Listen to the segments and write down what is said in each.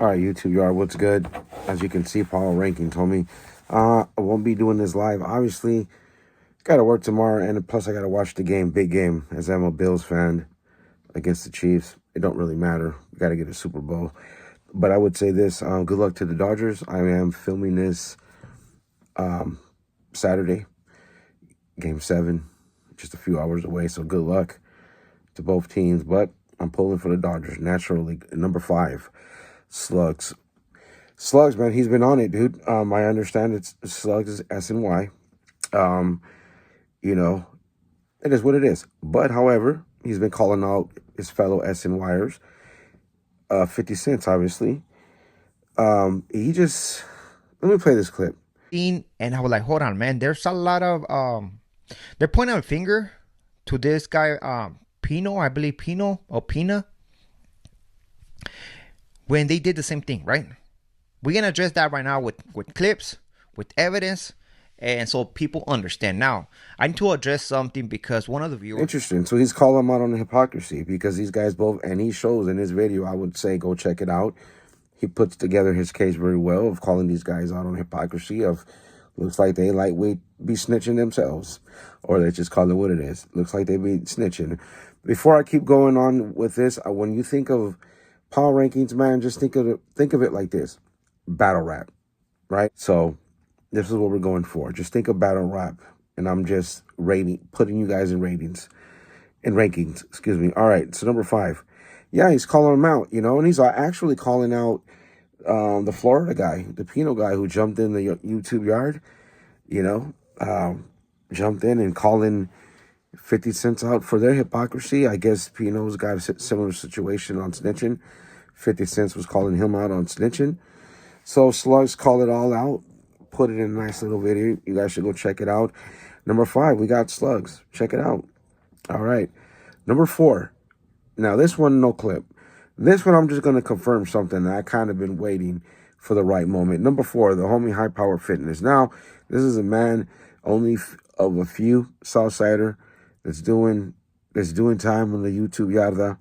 All right, YouTube Yard, what's good? As you can see, Power Ranking told me I won't be doing this live. Obviously, got to work tomorrow, and plus I got to watch the game, big game, as I'm a Bills fan against the Chiefs. It don't really matter. We got to get a Super Bowl. But I would say this, good luck to the Dodgers. I am filming this Saturday, Game 7, just a few hours away, so good luck to both teams. But I'm pulling for the Dodgers, naturally. Number 5, Slugs. Slugs, man, he's been on it, dude. I understand it's Slugs is S-N-Y. You know, it is what it is. But, however, he's been calling out his fellow S-N-Yers. 50 cents, obviously. He just... Let me play this clip. And I was like, hold on, man. There's a lot of... they're pointing a finger to this guy, Pino, I believe Pino, or Pina, when they did the same thing, right? We're going to address that right now with clips, with evidence, and so people understand. Now, I need to address something because one of the viewers... Interesting. So he's calling them out on the hypocrisy because these guys both, and he shows in his video, I would say go check it out. He puts together his case very well of calling these guys out on hypocrisy of looks like they lightweight be snitching themselves, or they just call it what it is. Looks like they be snitching. Before I keep going on with this, when you think of Power Rankings, man, just think of it like this. Battle rap, right? So this is what we're going for. Just think of battle rap, and I'm just putting you guys in rankings, excuse me. All right, so number 5. Yeah, he's calling him out, and he's actually calling out the Florida guy, the Pino guy who jumped in the YouTube Yard, jumped in and calling 50 cents out for their hypocrisy. I guess Pino's got a similar situation on snitching. 50 cents was calling him out on snitching. So Slugs called it all out, put it in a nice little video. You guys should go check it out. Number 5, we got Slugs. Check it out. All right. Number 4. Now, this one, no clip. This one, I'm just going to confirm something that I kind of been waiting for the right moment. Number 4, the homie High Power Fitness. Now, this is a man only of a few Southsider that's doing time on the YouTube Yarda.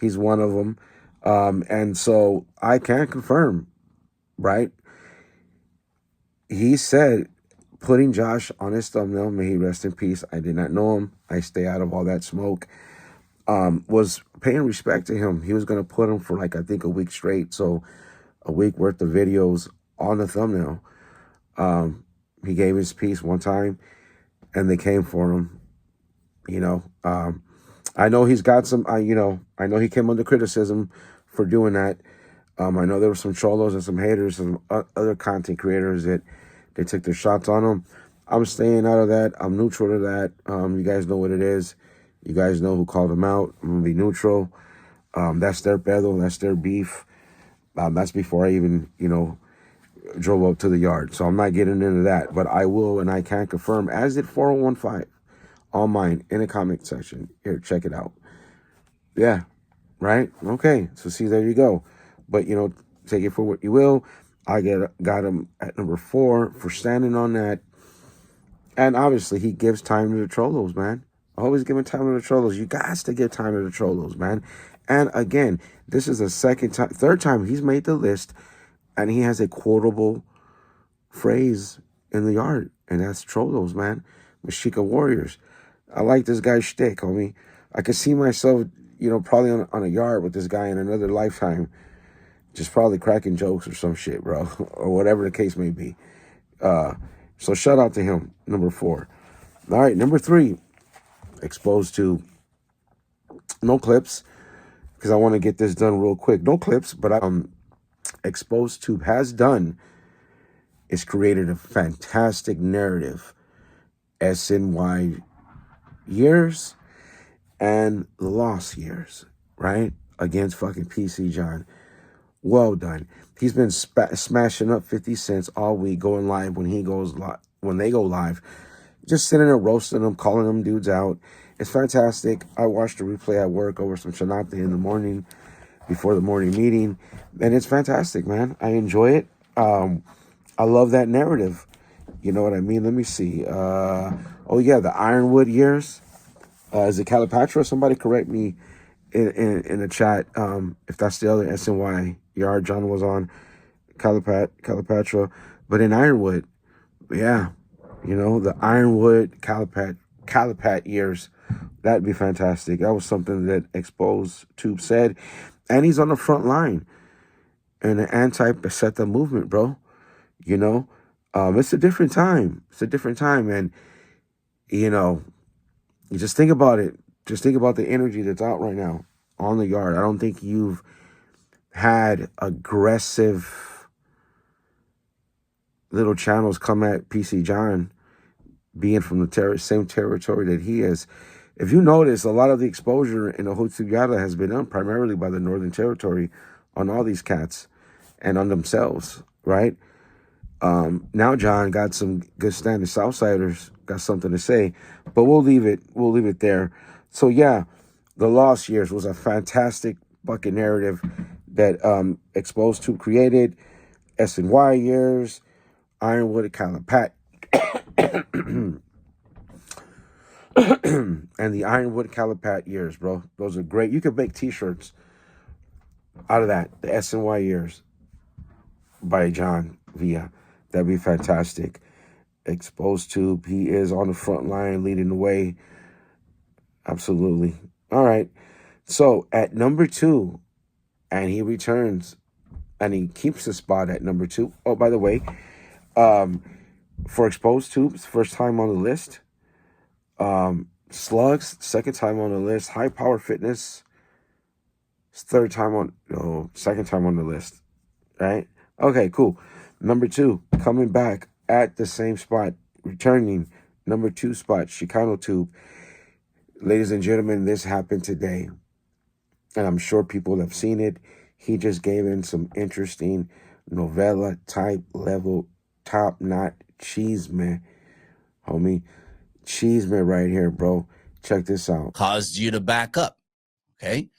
He's one of them. And so I can confirm, right? He said, putting Josh on his thumbnail, may he rest in peace. I did not know him. I stay out of all that smoke. Was paying respect to him. He was going to put him for I think a week straight. So a week worth of videos on the thumbnail. He gave his piece one time and they came for him. I know he's got some, I know he came under criticism for doing that. I know there were some cholos and some haters and other content creators that they took their shots on him. I'm staying out of that. I'm neutral to that. You guys know what it is. You guys know who called him out. I'm going to be neutral. That's their pedo. That's their beef. That's before I even, drove up to the yard. So I'm not getting into that. But I will, and I can confirm, as did 4015 on mine in the comment section. Here, check it out. Yeah, right? Okay. So see, there you go. But, take it for what you will. I got him at number 4 for standing on that. And obviously, he gives time to the Cholos, man. Always giving time to the Cholos. You got to give time to the Cholos, man. And again, this is the third time he's made the list, and he has a quotable phrase in the yard, and that's Cholos, man. Mexica Warriors. I like this guy's shtick, homie. I could see myself, probably on a yard with this guy in another lifetime, just probably cracking jokes or some shit, bro, or whatever the case may be. So shout out to him, number 4. All right, number 3. Exposed to no clips because I want to get this done real quick. No clips, but Exposed Tube has done is created a fantastic narrative, SNY years and the lost years, right? Against fucking PC John. Well done. He's been smashing up 50 cents all week, going live when they go live. Just sitting there roasting them, calling them dudes out. It's fantastic. I watched the replay at work over some chanate in the morning before the morning meeting. And it's fantastic, man. I enjoy it. I love that narrative. You know what I mean? Let me see. Oh, yeah, the Ironwood years. Is it Calipatra? Somebody correct me in the chat if that's the other SNY Yard John was on, Calipatra. But in Ironwood, yeah, you know, the Ironwood Calipat years, that'd be fantastic. That was something that Exposed Tube said. And he's on the front line in the anti-Peseta movement, bro. You know, it's a different time. It's a different time. And, you know, you just think about it. Just think about the energy that's out right now on the yard. I don't think you've had aggressive little channels come at PC John being from the same territory that he is. If you notice, a lot of the exposure in the Cho Tube Yarda has been done primarily by the Northern Territory on all these cats and on themselves, right? Now John got some good standing Southsiders, got something to say, but we'll leave it there. So yeah, the Lost Years was a fantastic fucking narrative that Exposed Tube created. S&Y years, Ironwood, Calipat, and the Ironwood Calipat years, bro. Those are great. You could make t-shirts out of that. The S&Y years by John Villa. That'd be fantastic. Exposed Tube, he is on the front line leading the way. Absolutely. All right. So at number 2, and he returns and he keeps the spot at number 2. Oh, by the way, for Exposed Tube's first time on the list. Slugs, second time on the list. High Power Fitness, second time on the list. Right? Okay, cool. Number 2, coming back at the same spot, returning number 2 spot, Chicano Tube. Ladies and gentlemen, this happened today, and I'm sure people have seen it. He just gave in some interesting novella type level, top notch cheese, man. Homie, cheese, man, right here, bro. Check this out. Caused you to back up, okay?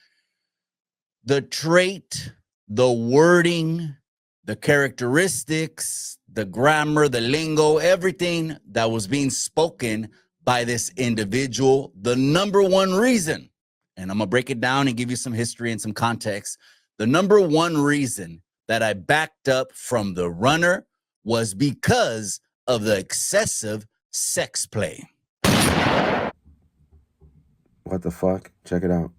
The trait, the wording, the characteristics, the grammar, the lingo, everything that was being spoken by this individual, the number one reason, and I'm gonna break it down and give you some history and some context. The number one reason that I backed up from the runner was because of the excessive sex play. What the fuck? Check it out.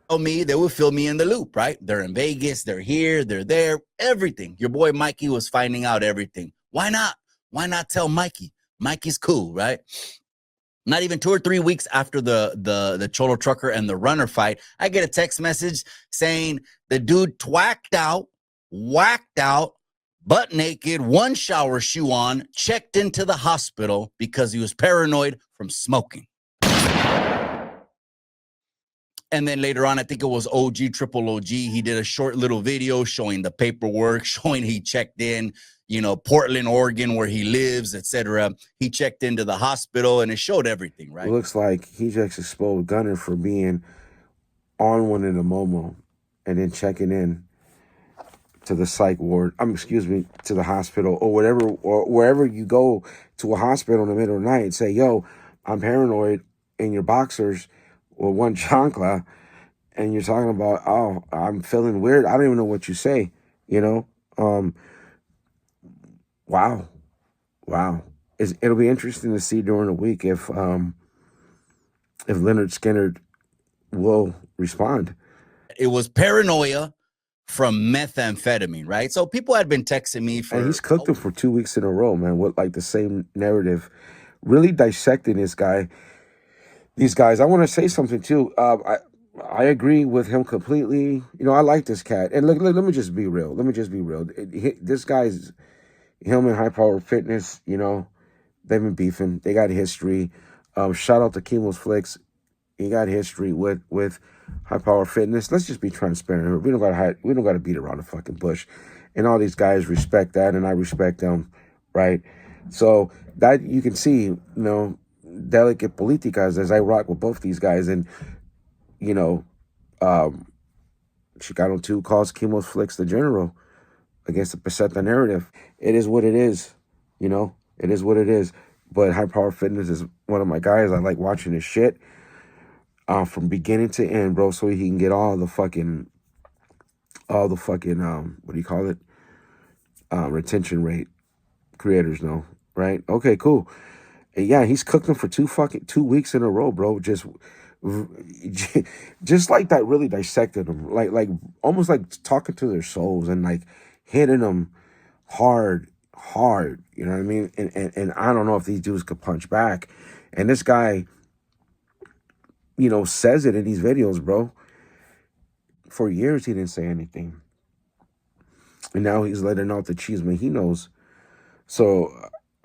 They would fill me in the loop, right? They're in Vegas, they're here, they're there, everything. Your boy Mikey was finding out everything. Why not? Why not tell Mikey? Mikey's cool, right? Not even 2 or 3 weeks after the Cholo Trucker and the runner fight, I get a text message saying the dude whacked out, butt naked, one shower shoe on, checked into the hospital because he was paranoid from smoking. And then later on, I think it was Triple OG. He did a short little video showing the paperwork, showing he checked in, Portland, Oregon, where he lives, etc. He checked into the hospital and it showed everything, right? It looks like he just exposed Gunner for being on one in the Momo and then checking in to the psych ward, to the hospital or whatever, or wherever you go to a hospital in the middle of the night and say, yo, I'm paranoid in your boxers or one chancla, and you're talking about, oh, I'm feeling weird. I don't even know what you say, Wow. It'll be interesting to see during the week if Leonard Skinner will respond. It was paranoia from methamphetamine, right? So people had been texting me and he's cooked him for 2 weeks in a row, man, with like the same narrative, really dissecting these guys. I want to say something too. I agree with him completely. I like this cat. And look, let me just be real. This guy's, him and High Power Fitness, they've been beefing. They got history. Shout out to Chemo's Flicks. He got history with High Power Fitness. Let's just be transparent. We don't gotta beat around the fucking bush. And all these guys respect that, and I respect them, right? So that you can see, delicate politicas as I rock with both these guys, and Chicano 2 calls Chemo's Flicks the general against the Peseta narrative. It is what it is, it is what it is. But High Power Fitness is one of my guys. I like watching his shit from beginning to end, bro, so he can get all the fucking all the fucking what do you call it? Retention rate creators know, right? Okay, cool. And yeah, he's cooked them for 2 weeks in a row, bro. Just like that, really dissected them, like almost like talking to their souls and like hitting them hard. You know what I mean? And I don't know if these dudes could punch back. And this guy, you know, says it in these videos, bro. For years he didn't say anything, and now he's letting out the chisme he knows. So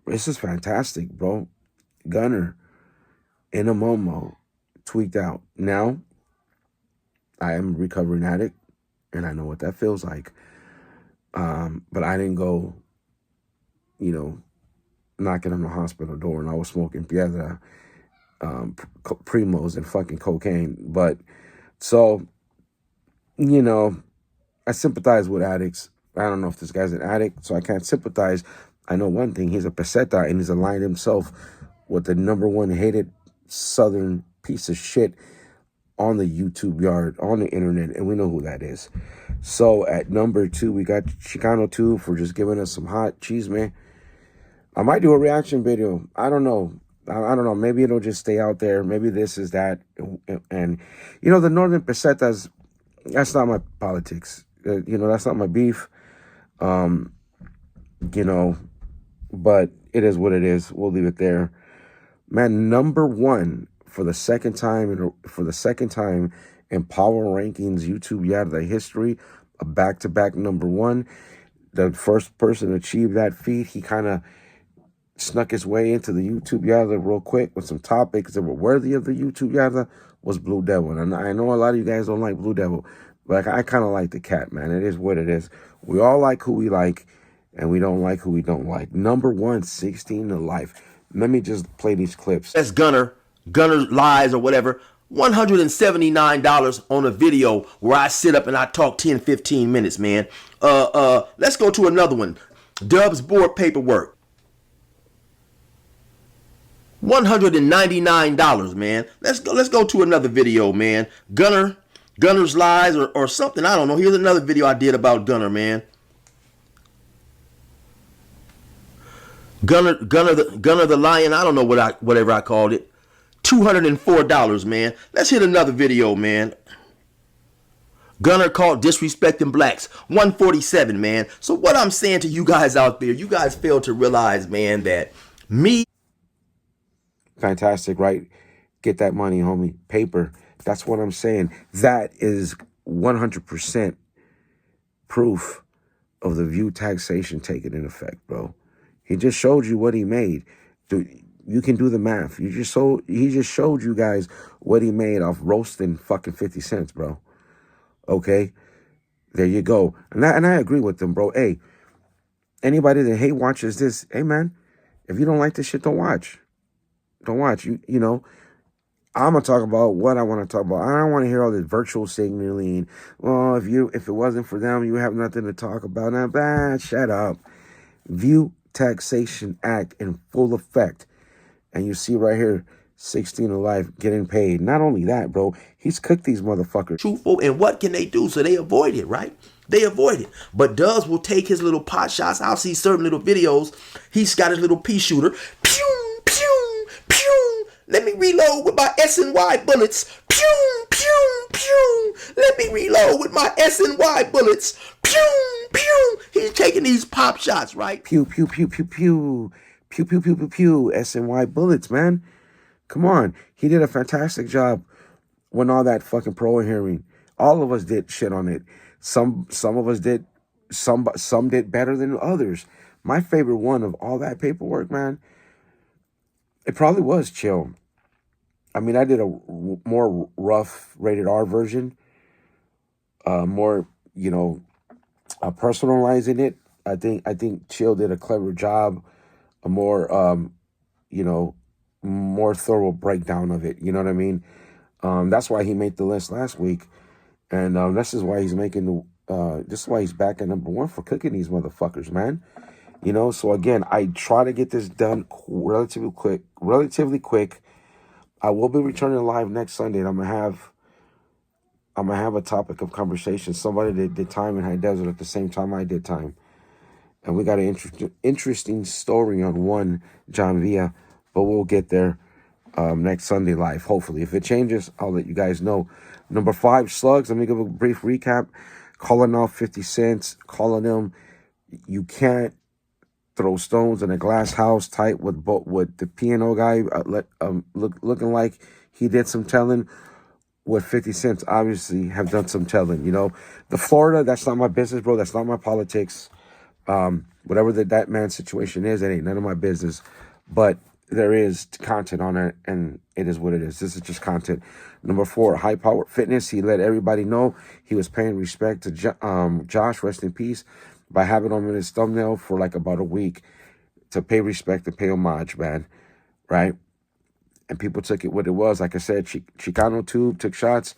this is fantastic, bro. Gunner in a Momo tweaked out. Now I am a recovering addict, and I know what that feels like. But I didn't go, you know, knocking on the hospital door, and I was smoking Piedra, Primos, and fucking cocaine. But so, you know, I sympathize with addicts. I don't know if this guy's an addict, so I can't sympathize. I know one thing: he's a peseta, and he's aligned himself with the #1 hated Southern piece of shit on the YouTube yard, on the internet, and we know who that is. So at number 2, we got Chicano Tube for just giving us some hot cheese, man. I might do a reaction video. I don't know. I don't know. Maybe it'll just stay out there. Maybe this is that. And you know, the Northern Pesetas, that's not my politics. You know, that's not my beef. You know, but it is what it is. We'll leave it there. Man, #1 for the second time in Power Rankings YouTube Yarda history, a back-to-back #1. The first person to achieve that feat, he kind of snuck his way into the YouTube Yarda real quick with some topics that were worthy of the YouTube Yarda, was Blue Devil. And I know a lot of you guys don't like Blue Devil, but I kind of like the cat, man. It is what it is. We all like who we like, and we don't like who we don't like. #1, 16 to life. Let me just play these clips. That's Gunner Lies or whatever. $179 on a video where I sit up and I talk 10, 15 minutes, man. Let's go to another one. Dub's board paperwork. $199, man. Let's go to another video, man. Gunner's Lies or something. I don't know. Here's another video I did about Gunner, man. Gunner the Lion. I don't know whatever I called it. $204, man. Let's hit another video, man. Gunner caught disrespecting blacks. $147, man. So what I'm saying to you guys out there, you guys fail to realize, man, that me. Fantastic, right? Get that money, homie. Paper. That's what I'm saying. That is 100% proof of the view taxation taking in effect, bro. He just showed you what he made. Dude, you can do the math. He just showed you guys what he made off roasting fucking 50 cents, bro. Okay? There you go. And I agree with them, bro. Hey, anybody that hate watches this, hey, man, if you don't like this shit, don't watch. Don't watch. You know, I'm going to talk about what I want to talk about. I don't want to hear all this virtual signaling. Well, if it wasn't for them, you have nothing to talk about. Nah, shut up. View Taxation Act in full effect. And you see right here, 16 to life getting paid. Not only that, bro, he's cooked these motherfuckers. Truthful, and what can they do? So they avoid it, right? They avoid it. But Dubs will take his little pot shots. I'll see certain little videos. He's got his little pea shooter. Pew, pew, pew. Let me reload with my S&Y bullets. Pew, pew, pew. Let me reload with my S&Y bullets. Pew, pew. He's taking these pop shots, right? Pew, pew, pew, pew, pew. Pew, pew, pew, pew, pew. S&Y bullets, man. Come on. He did a fantastic job when all that fucking pro hearing. All of us did shit on it. Some of us did. Some did better than others. My favorite one of all that paperwork, man, it probably was Chill. I mean, I did a more rough rated R version. More, you know, personalizing it. I think Chill did a clever job. A more, you know, more thorough breakdown of it. You know what I mean? That's why he made the list last week. And this is why he's making this is why he's back at #1 for cooking these motherfuckers, man. You know, so again, I try to get this done relatively quick. I will be returning live next Sunday, and I'm gonna have I'm gonna have a topic of conversation. Somebody that did time in High Desert at the same time I did time, and we got an interesting story on one John Villa, but we'll get there next Sunday live. Hopefully, if it changes, I'll let you guys know. Number 5, Slugs. Let me give a brief recap. Calling off 50 Cent, calling him, you can't throw stones in a glass house tight with the piano guy looking like he did some telling. With 50 Cent obviously have done some telling, The Florida, that's not my business, bro. That's not my politics. Whatever that man's situation is, it ain't none of my business. But there is content on it, and it is what it is. This is just content. Number 4, High Power Fitness. He let everybody know he was paying respect to Josh, rest in peace, by having him in his thumbnail for like about a week to pay respect, to pay homage, man. Right? And people took it what it was. Like I said, Chicano Tube took shots.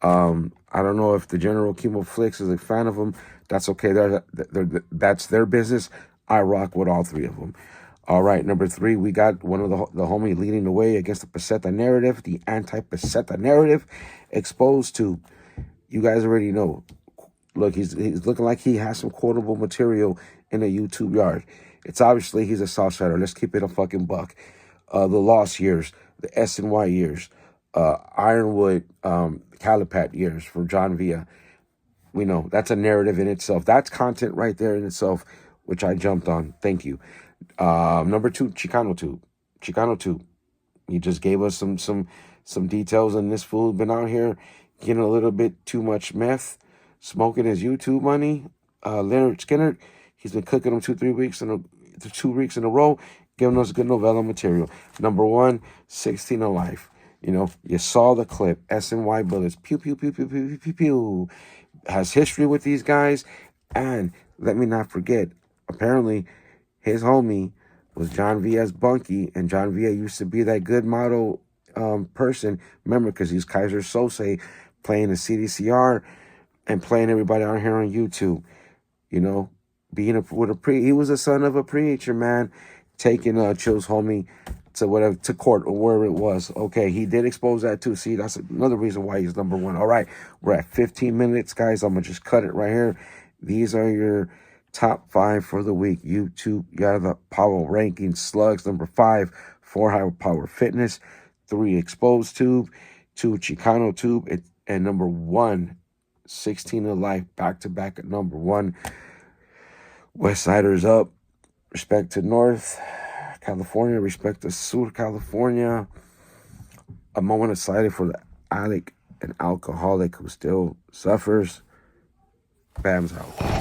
I don't know if the General Chemo Flicks is a fan of them. That's okay. That's their business. I rock with all 3 of them. All right, number 3, we got one of the homie leading the way against the Peseta narrative, the anti-Peseta narrative, Exposed Tube. You guys already know. Look, he's looking like he has some quotable material in a YouTube yard. It's obviously he's a Southsider. Let's keep it a fucking buck. The Lost years, the SNY years, Ironwood, Calipat years for John Villa. We know that's a narrative in itself. That's content right there in itself, which I jumped on. Thank you. Number 2, Chicano Tube. Chicano Tube. He just gave us some details on this fool. Been out here getting a little bit too much meth, smoking his YouTube money. Leonard Skinner, he's been cooking them 2 weeks in a row, giving us good novella material. Number 1, 16 Alive. You saw the clip. SNY bullets. Pew, pew, pew, pew, pew, pew, pew, pew. Has history with these guys. And let me not forget, apparently, his homie was John Villa's bunkie. And John Villa used to be that good model person. Remember, because he's Kaiser Sose playing the CDCR and playing everybody out here on YouTube. Being he was a son of a preacher, man. Taking Chill's homie to court or wherever it was. Okay, he did expose that too. See, that's another reason why he's number 1. All right, we're at 15 minutes, guys. I'm gonna just cut it right here. These are your top 5 for the week. YouTube, Yarda Power Rankings. Slugs, number 5. 4, High Power Fitness. 3, Exposed Tube. 2, Chicano Tube. And number 1, 16 Alive, back-to-back at number 1. West Siders up. Respect to North California. Respect to Sur California. A moment of silence for the addict and alcoholic who still suffers. Bam's out.